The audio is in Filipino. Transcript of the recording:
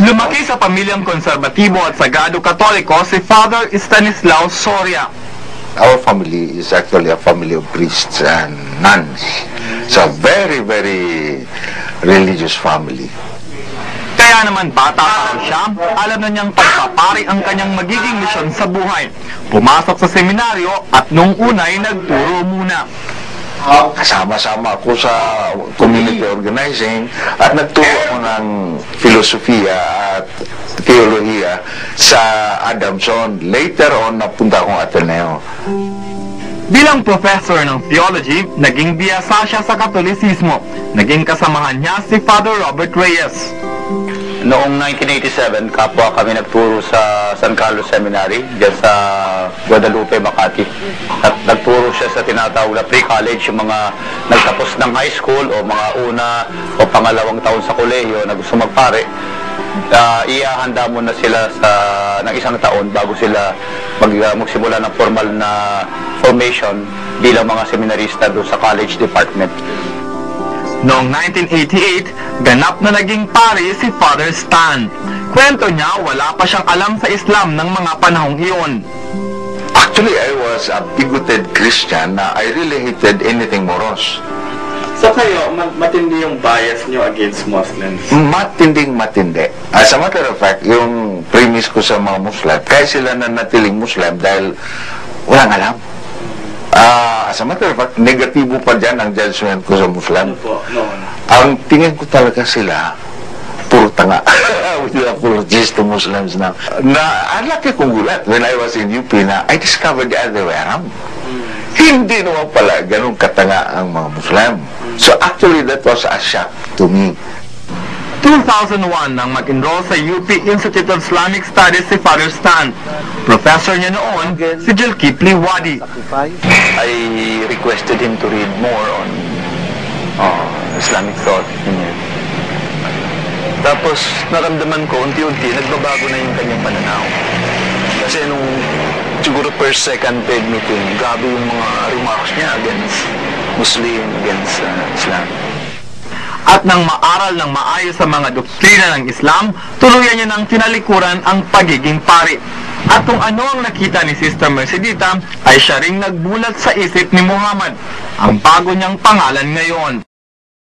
Lumaki sa pamilyang konserbatibo at sagado katoliko si Father Stanislao Soria. Our family is actually a family of priests and nuns. It's a very, very religious family. Kaya naman bata pa raw siya, alam na niyang pagpapari ang kanyang magiging misyon sa buhay. Pumasok sa seminaryo at nung una'y nagturo muna. Kasama-sama ako sa community organizing at nagturo ako ng filosofiya at teolohiya sa Adamson. Later on, napunta akong Ateneo. Bilang professor ng theology, naging biyasa siya sa Katolisismo. Naging kasamahan niya si Father Robert Reyes. Noong 1987, kapwa kami nagturo sa San Carlos Seminary, dyan sa Guadalupe, Makati. At nagturo siya sa tinatawag na pre-college, yung mga nagtapos ng high school o mga una o pangalawang taon sa kolehiyo na gusto magpare. Iahanda muna sila ng isang taon bago sila magsimula ng formal na formation bilang mga seminarista doon sa college department. Noong 1988, ganap na naging pari si Father Stan. Kwento niya, wala pa siyang alam sa Islam ng mga panahong iyon. Actually, I was a bigoted Christian na I really hated anything moros. So kayo, matindi yung bias nyo against Muslims? Matinding-matindi. As a matter of fact, yung premise ko sa mga Muslim, kaya sila nanatiling Muslim dahil walang alam. As a matter of fact, negatibo pa dyan ang judgment ko sa Muslim. Ang tingin ko talaga sila, puro tanga. With the apologies to Muslims now. Ang laki kong gulat when I was in UP na I discovered the other way around. Hindi naman pala ganun katanga ang mga Muslim. So actually, that was a shock to me. 2001 nang mag-enroll sa UP Institute of Islamic Studies si Father Stan. Professor niya noon, si Zulkifli Wadi. I requested him to read more on Islamic thought. Tapos naramdaman ko, unti-unti, nagbabago na yung kanyang pananaw. Kasi nung siguro first, second, third meeting, grabe yung mga remarks niya against Muslim, against Islam. At nang maaral ng maayos sa mga doktrina ng Islam, tuluyan niya ng tinalikuran ang pagiging pari. At kung ano ang nakita ni Sister Mercedita, ay siya ring nagbulat sa isip ni Muhammad, ang bago niyang pangalan ngayon.